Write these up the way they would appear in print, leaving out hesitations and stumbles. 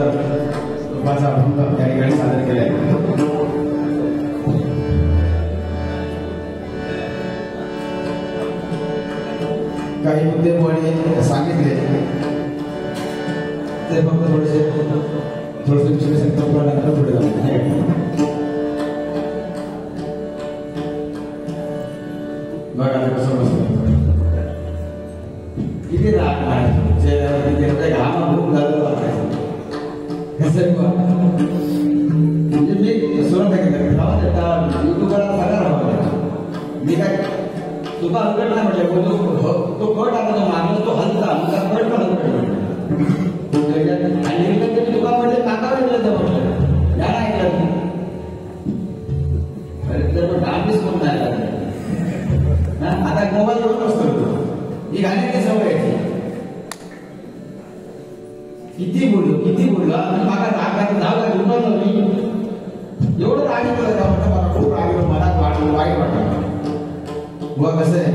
सुंदर रूपाचा अभंग या ठिकाणी सादर केलाय. काही मुद्दे कोणी सांगितले ते फक्त थोडेसे विषय नंतर पुढे जाऊ. बघा कसं बसलं किती राग नाही घाम होऊन झालं म्हणजे मी सुरत युट्यूबला सगळा राहतो. मी काय तुका हलकट नाही म्हटलं तो कट आता तो मागला तो हलता कट पण हलकट आणि तुका म्हटलं काकावर म्हटलं या नाही ऐकलं डान्स कोण नाही. आता मोबाईल घेऊन असतो ही गाण्याची सवय आहे. किती बोललो मागा राग जाऊ दुपारलं मी एवढं राग मला खूप राग मला वाईट वाटलं. बघ कसं आहे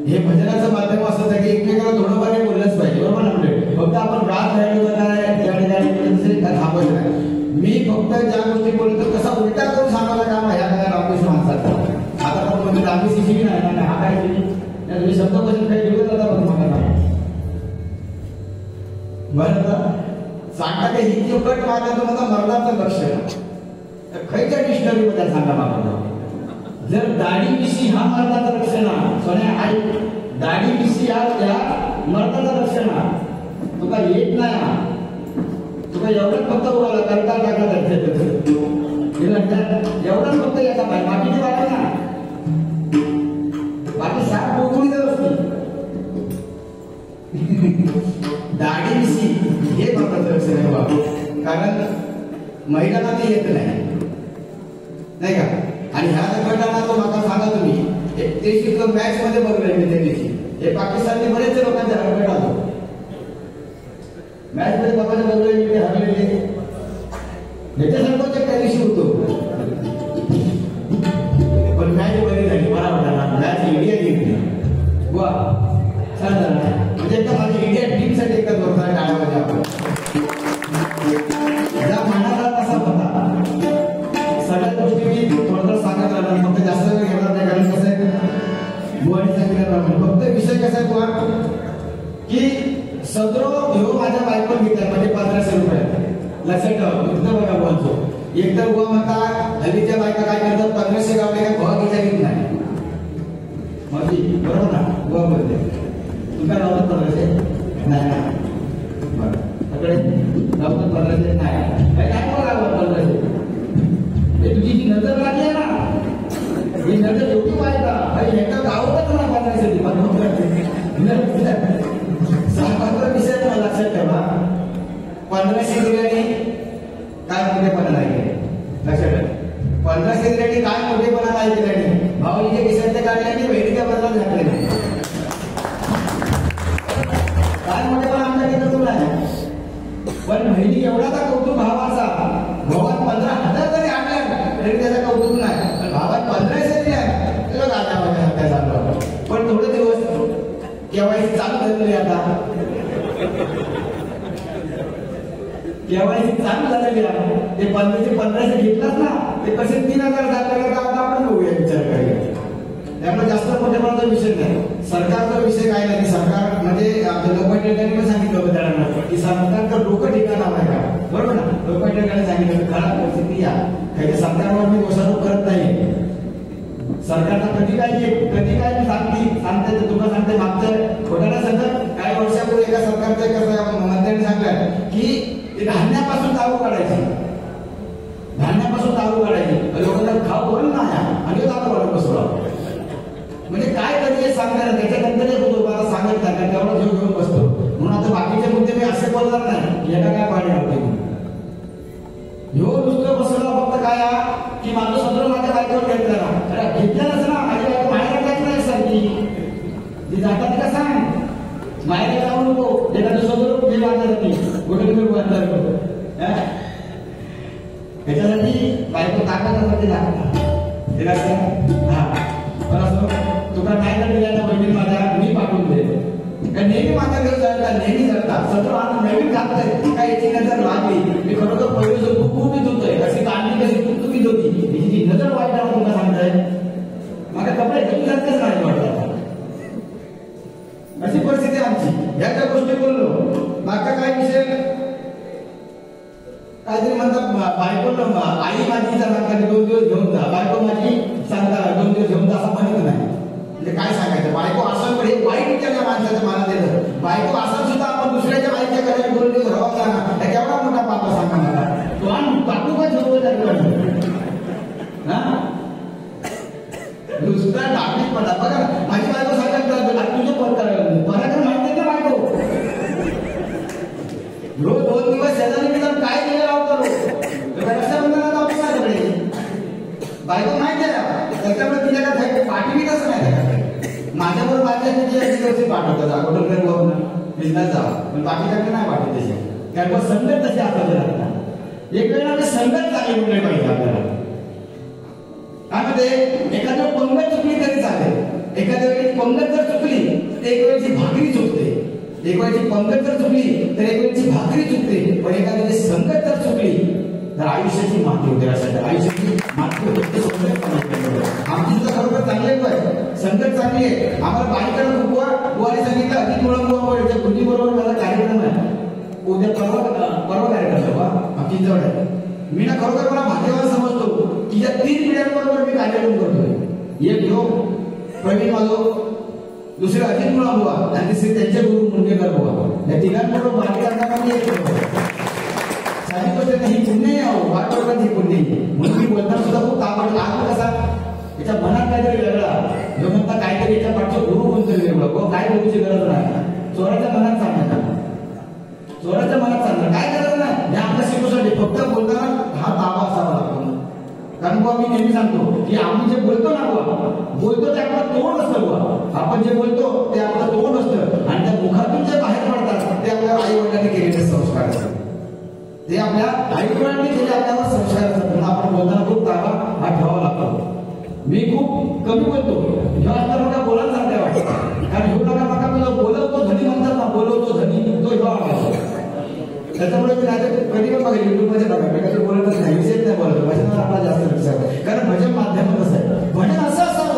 हे भजनाचं माध्यम असं होतं की एकमेकाला थोडंफार बोललंच पाहिजे बरोबर ना. म्हणजे फक्त आपण राग राहिलो काय थांबवलं नाही. मी फक्त ज्या गोष्टी बोलतो तसा उलटा करून सांगायला काम ह्या काय रामकृष्ण माणसाचा. आता पण म्हणजे आम्ही शिकली नाही हा काय शिकली तुम्ही शब्द बसून काही घेऊन जाता पण मला बरं सांगता काही हिंदी कट मारला तर माझा मरणाचं लक्ष खयच्या डिक्शनरीमध्ये सांगा मला. जर दाढी मिशी हा मरणाचं लक्षण सोन्या आई दाढी मिशी हा त्या मरणाचं लक्षण तुका येत नाही. तुका एवढंच फक्त उडाला करता टाकला एवढंच फक्त येता पाहिजे बाकीची वाटत ना बाकी सात कोकणी असते. दाढी मिशी हे महत्वाचं लक्ष आहे बाबा. कारण महिलांना ते येत नाही का. आणि ह्या गटांना तो मला सांगा तुम्ही ते शिकलो मॅच मध्ये बघलं मी त्या दिवशी हे पाकिस्तानचे बरेचसे लोकांचे हरकत आलो मॅच मध्ये बघायला बघले हरलेले याच्यासारखं त्या दिवशी होतो. पण मॅच बरी झाली मला वाटलं मॅच इंडिया जिंकली वा छान झालं. म्हणजे एकदा माझी इंडिया टीम साठी एकदा जोरदार टाळ्या वाजवा आपण. ज्या मनाला तसा होता सगळ्या गोष्टी मी थोडं सांगत राहणार फक्त जास्त वेळ घेणार नाही. कारण कसं आहे बुवानी सांगितलं फक्त विषय कसा आहे बुवा की सदरो ह्यो माझ्या बायकोन घेतला म्हणजे 1500 रुपये लक्षात ठेवा. तिथं बघा बोलतो एक तर बुवा म्हणता हल्लीच्या बायका काय करतात 1500 गावले काय भावा घ्यायचा घेत नाही माझी बरोबर ना. बुवा बोलते तुला लावत 1500 नाही बरं सगळे लावत 1500 नाही काय लावत 1500 तुझी जी नजर लागली आहे ना ही नजर एवढी वाईट भाई एका गावातच ना बनवायसाठी सांगा विषय मला लक्षात ठेवा. 1500 दिल्याने काय मोठेपणा नाही लक्षात ठेवा. 1500 दिल्याने काय मोठेपणा नाही दिल्याने भाऊजीच्या विषयाच्या काढल्याने बहिणीच्या बदलात घातले नाही काय मोठेपणा आमच्या तिथं तुला आहे. पण बहिणी एवढाचा कौतुक भावाचा भावात 15,000 जरी आणल्या तरी त्याचा कौतुक नाही. पण भावात 1500 दिल्या त्याला गाजा माझ्या चालू. पण थोडे दिवस केवायसी चालू झालेली आता केवायसी चालू झालेली आहे. ते 1500 घेतलाच ना ते कसे 3000 झाले का आता आपण बघूया विचार करूया. त्यामुळे जास्त मोठेपणाचा विषय नाही. सरकारचा विषय काय नाही. सरकार म्हणजे आमच्या लोकप्रतिनिधींनी पण सांगितलं होतं त्याला की सरकारचं डोकं ठिकाण आहे का बरोबर ना. लोकप्रतिनिधींनी सांगितलं खराब परिस्थिती या काही सरकारवर मी दोषारोप करत नाही. सरकारचा कधी काय सांगते तुला सांगते मागचं खोट्याला सांगत काही वर्षापूर्वी एका सरकारच्या एका मंत्र्यांनी सांगलं की धान्यापासून दारू काढायची लोकांना खाऊ बंद नाही आणि दारू काढत बसला. म्हणजे काय कधी सांगणार त्याच्यानंतर मला सांगत नाही तेवढा जीव घेऊन बसतो. म्हणून आता बाकीचे मुद्दे मी असे बोलणार नाही याला काय पाणी आवडते ह्यो दुसरं बसवला फक्त काय की माझं सदर माझ्या बायकोवर घेतलं ना घेतल्यानंच ना माझी बायको माहेर जायची नाही सारखी ती जातात का सांग माहेर जाऊ नको एखादं सदर घे बांधणार कुठे बांधणार त्याच्यासाठी बायको ताकदसाठी लागतात. हा पण असं तुला काय दिल्या बहिणी माझ्या मी पाठवून दे नेहमी माझ्या घरी जळतात, नेहमी जळतात. सतत आता नवीन घालतंय काय याची नजर लागली. मी खरोखर पहिलं जो खूप होतोय अशी काढली कशी तुकीत होती. जी नजर वाईट आहे तुला सांगताय माझ्या कपडे घेऊन जातच नाही वाटतात. अशी परिस्थिती आमची. या त्या गोष्टी बोललो. मागचा काय विषय काहीतरी म्हणतात बायको आई माझी सांगता 2 दिवस घेऊन जा. बायको माझी सांगता 2 दिवस घेऊन जा असं म्हणत नाही. म्हणजे काय सांगायचं बायको असं पण हे वाईट विचार त्या माणसाच्या मनात येतं. बायको असं सुद्धा आपण दुसऱ्याच्या बाईकच्या घरात 2 दिवस राहावं सांगा केवढा मोठा पाप सांगा मला. तो आणि टाकू का झोपत दुसरा टाकीत पडा. बघा माझी बायको सांगतात तुझं पद करायला बऱ्याकडे माहिती आहे ना बायको रोज 2 दिवस शेजारी मी काय केलं लावतो रक्षाबंधनाला लावतो माझ्याकडे बायको माहिती आहे त्याच्यामुळे तिच्याकडे पाठी मी कसं नाही माझ्याबरोबर माझ्या दिवशी पाठवतात अगोदर बघून बिझनेस जावा पण बाकीच्याकडे नाही पाठवत तसे कारण संगत तसे आपल्याला लागतात. एक वेळेला आपली संगत चांगली उडली पाहिजे आपल्याला. काय म्हणते एखाद्या पंगत चुकली तरी चालेल. एखाद्या वेळी पंगत जर चुकली तर एक वेळची भाकरी चुकते. एक वेळची पंगत जर चुकली तर एक वेळची भाकरी चुकते. पण एखाद्याची संगत जर चुकली तर आयुष्याची माती होते. अशा आयुष्याची माती होते. आमची सुद्धा खरोखर चांगली आहे संगत चांगली आहे. आम्हाला बाईकडे खूप बुवारी सांगितलं अधिक मुळामुळे बुद्धी बरोबर माझा कार्यक्रम आहे उद्या परवा कार्यक्रम आमची जवळ आहे. मी ना खरोखर मला भाग्यवान समजतो की या 3 पिढ्यांबरोबर मी कार्यक्रम करतोय. एक ह्यो प्रवीण माधव, दुसरे अजित मुळा बुवा आणि तिसरे त्यांचे गुरु मुंडेकर बुवा. या तिघांबरोबर बाकी करताना मी एक साधी गोष्ट ही पुण्य आहे वाटवलं ही पुण्य म्हणून मी बोलताना सुद्धा खूप ताबड आज कसा याच्या मनात काहीतरी वेगळा जो म्हणता काहीतरी याच्या पाठचं गुरु कोणतरी वेगळं काय बोलूची गरज नाही. चोराच्या मनात सांगणार चोराच्या मनात सांगणार काय गरज नाही. हे आपल्या शिकवसाठी फक्त बोलताना हा ताबा असावा लागतो. कारण बुवा मी नेहमी सांगतो की आम्ही जे बोलतो ना बुवा बोलतो ते आपलं तोंड असतं बुवा. आपण जे बोलतो ते आपलं तोंड असतं आणि त्या मुखातून जे बाहेर पडतात ते आपल्या आई वडिलांनी केलेले संस्कार असतात. ते आपल्या आई वडिलांनी केले आपल्यावर संस्कार असतात. आपण बोलताना खूप ताबा हा ठेवावा लागतो. मी खूप कमी बोलतो जेव्हा तर मला बोलायला सांगते वाटतं कारण ह्यो नका मका तुला बोलवतो धनी म्हणतात ना बोलवतो धनी तो ह्यो आवाज. त्याच्यामुळे मी आता कधी पण बघा युट्यूबमध्ये बघा मी कधी बोलतच नाही विषयच नाही बोलत. भजनावर आपला जास्त लक्ष आहे कारण भजन माध्यम कसं आहे भजन असं असावं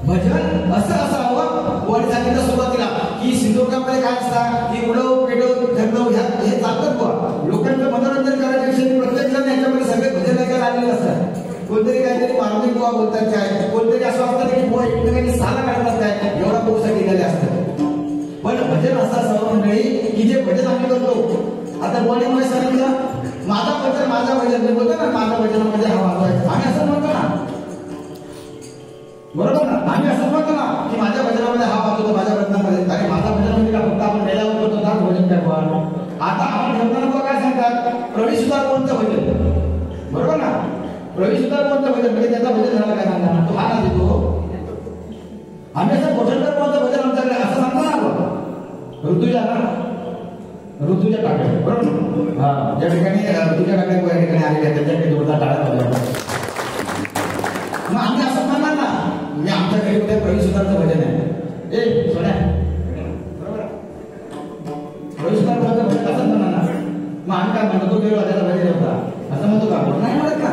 भजन असं असावं. वर सांगितलं सुरुवातीला की सिंधुदुर्गामध्ये काय असतात की उडव पेटव ठरव हे चालतात बुवा. लोकांचं मनोरंजन करायच्या प्रत्येक जण याच्यामध्ये सगळे भजन ऐकायला आलेले असतात. कोणतरी काहीतरी मार्मिक बुवा बोलतात काय कोणतरी असं असतं की बुवा एकमेकांनी साला काढतात काय एवढा पोसा केलेले असतात. पण भजन असं असावं मंडळी की जे भजन आम्ही करतो आता बोलीमुळे सांगितलं माझा भजन मी बोलतो ना माझ्या भजनामध्ये हा वाजवायचा आम्ही असं म्हणतो ना बरोबर ना. आम्ही असं म्हणतो ना की माझ्या भजनामध्ये हा वाजवतो माझ्या भजनामध्ये अरे माझा भजन म्हणजे का फक्त आपण मेल्यावर करतो त्याच भजन काय. आता आपण ठेवताना बुवा काय सांगतात प्रवेश सुद्धा कोणतं भजन बरोबर ना. प्रवेश सुद्धा कोणतं भजन म्हणजे त्याचा भजन झाला काय सांगता तो हा ना देतो. आम्ही असं कोठणकर कोणतं भजन आमच्याकडे असं सांगतो ना ऋतुजा टाकळे बरोबर हा ज्या ठिकाणी ऋतुजा टाकळे या ठिकाणी आलेले आहेत त्यांच्याकडे जोरदार टाळ्या वाजवा. मग आम्ही असं म्हणणार ना मी आमच्या घरी उद्या प्रवीण सुधारचं भजन आहे ए सोन्या बरोबर प्रवीण सुधारचं भजन असंच म्हणणार ना. मग आम्ही काय म्हणतो तो गेलो त्याचा भजन होता असं म्हणतो का नाही म्हणत ना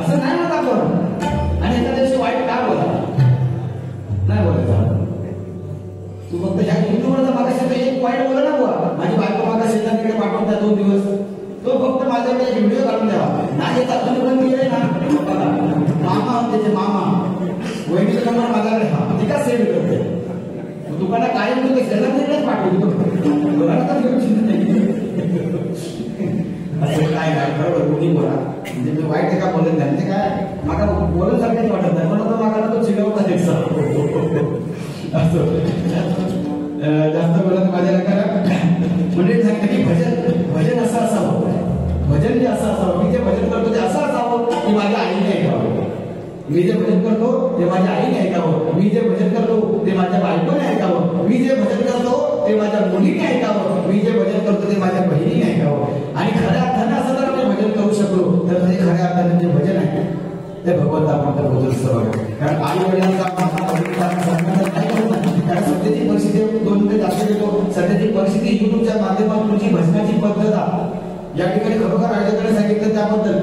असं नाही म्हणत आपण. आणि एखाद्या दिवशी वाईट काय बोला नाही बोलायचं तू फक्त ह्या युट्यूबवरचा मागाशी एक वाईट बोला ना बुवा माझी बायको मागा शेताकडे पाठवता 2 दिवस तो फक्त माझ्याकडे एक व्हिडिओ काढून द्यावा नाही येत अजून बंद केले ना मामा त्याचे मामा वहिनीचा नंबर माझ्याकडे हा ती का सेव्ह करते दुकानात काय म्हणतो शेजारच पाठवतो कोणाला तर घेऊन चिंता नाही असं काय काय बरोबर कोणी बोला म्हणजे मी वाईट एका बोलत नाही म्हणजे काय मला बोलून सारखंच वाटत नाही पण मला तो चिडवता असं जास्त बोलत माझ्या करा म्हणजे सांगते की भजन असं असावं भजन जे असं असावं मी जे भजन करतो ते असं असावं की माझ्या आईने ऐकावं. मी जे भजन करतो ते माझ्या आईने ऐकावं. मी जे भजन करतो ते माझ्या बायकोने ऐकावं. मी जे भजन करतो ते माझ्या मुलीने ऐकावं. मी जे भजन करतो ते माझ्या बहिणीने ऐकावं. आणि खऱ्या अर्थाने असं जर आपण भजन करू शकलो तर ते खऱ्या अर्थाने जे भजन आहे ते भगवंत आपण बोलतो सवय. कारण आई वडिलांचा कारण सध्याची परिस्थिती 2 मिनिटं जास्त घेतो. सध्याची परिस्थिती युट्यूबच्या माध्यमातून तुमची भजनाची पद्धत या ठिकाणी खरोखर आयोजकांनी सांगितलं त्याबद्दल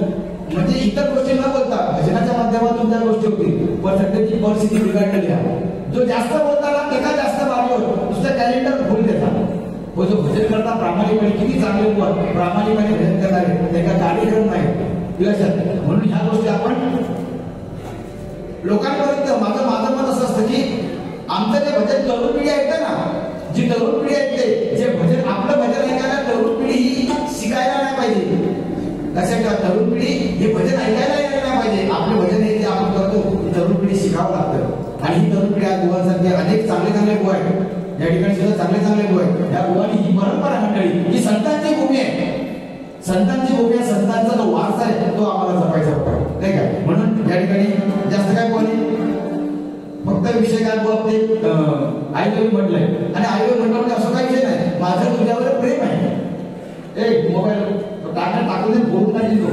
म्हणजे इतर गोष्टी न बोलता भजनाच्या माध्यमातून त्या गोष्टी होतील. पण सध्याची परिस्थिती बिघडलेली आहे. जो जास्त बोलताना त्याचा जास्त वाढवत नुसतं कॅलेंडर फुल देतात. वो जो भजन करता प्रामाणिकपणे किती चांगले प्रामाणिकपणे भजन करणारे त्याचा कार्यक्रम नाही लक्षात. म्हणून ह्या गोष्टी आपण लोकांपर्यंत माझं मत असं असतं की आमचं जे भजन तरुण पिढी ऐकते ना, जी तरुण पिढी ऐकते जे भजन आपलं भजन ऐकायला तरुण पिढी ही शिकायला नाही पाहिजे. लक्षात ठेवा, तरुण पिढी हे भजन ऐकायला यायला नाही पाहिजे. आपले भजन हे जे आपण करतो तरुण पिढी शिकावं लागतं. आणि ही तरुण पिढी आज गोवांसारखे अनेक चांगले गोवा आहेत. या ठिकाणी सुद्धा चांगले गोवा आहेत. या गोवानी ही परंपरा मंडळी ही संतांची भूमी आहे. संतांची भूमी आहे. संतांचा जो वारसा आहे तो आम्हाला जपायचा होता नाही का. म्हणून या ठिकाणी जास्त काय बोलले फक्त विषय काय बोलत ते आईवर म्हटलंय. आणि आईवर म्हटलं म्हणजे असं काही विषय नाही. माझं तुझ्यावर प्रेम आहे. एक मोबाईल टाकून बोलून नाही तो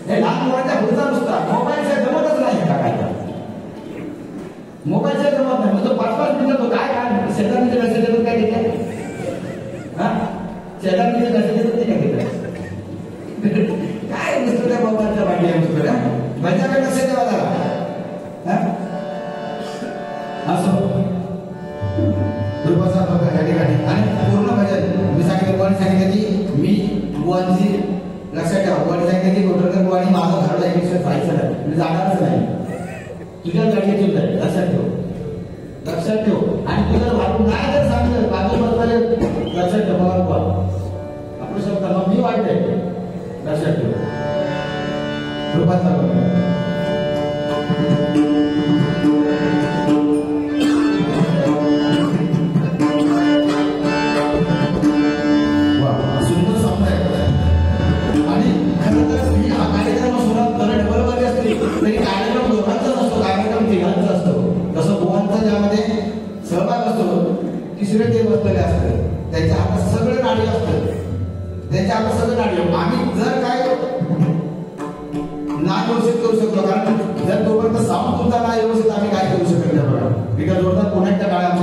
हे लहान मुलांच्या पुढचा नुसता मोबाईलच्या जमतच नाही टाकायचा. मोबाईलच्या जमत नाही म्हणजे 5-5 मिनिटं तो काय शेजारीचे मेसेज येतात काय घेतलं शेजारीचे मेसेज येतात ते काय घेतात काय नुसतं त्या मोबाईलच्या वाटी आहे नुसतं माझ्याकडे मेसेज द्यावा झाला असं कृपाचा बघा या ठिकाणी. आणि पूर्ण भजन मी सांगितलं की मी बुवांची लक्षात ठेवा. बुवांनी सांगितलं की कोटरकर बुवानी माझं घरला एक जायचं नाही मी जाणारच नाही. तुझ्या गाडीची लक्षात ठेव. आणि तुझं वाटून नाही जर सांगितलं बाजू बसले लक्षात ठेव बघा बुवा आपलं शब्द मग मी वाईट आहे लक्षात ठेव. कृपाचा तिसरे ते बसलेले असतात त्यांच्या हातात सगळं नाडी असतं. त्यांच्या हातात सगळं नाडी. आम्ही जर काय ना व्यवस्थित करू शकतो कारण जर तोपर्यंत साऊंड तुमचा नाही व्यवस्थित आम्ही काय करू शकत नाही. बघा एका जोरदार पुण्याच्या काळात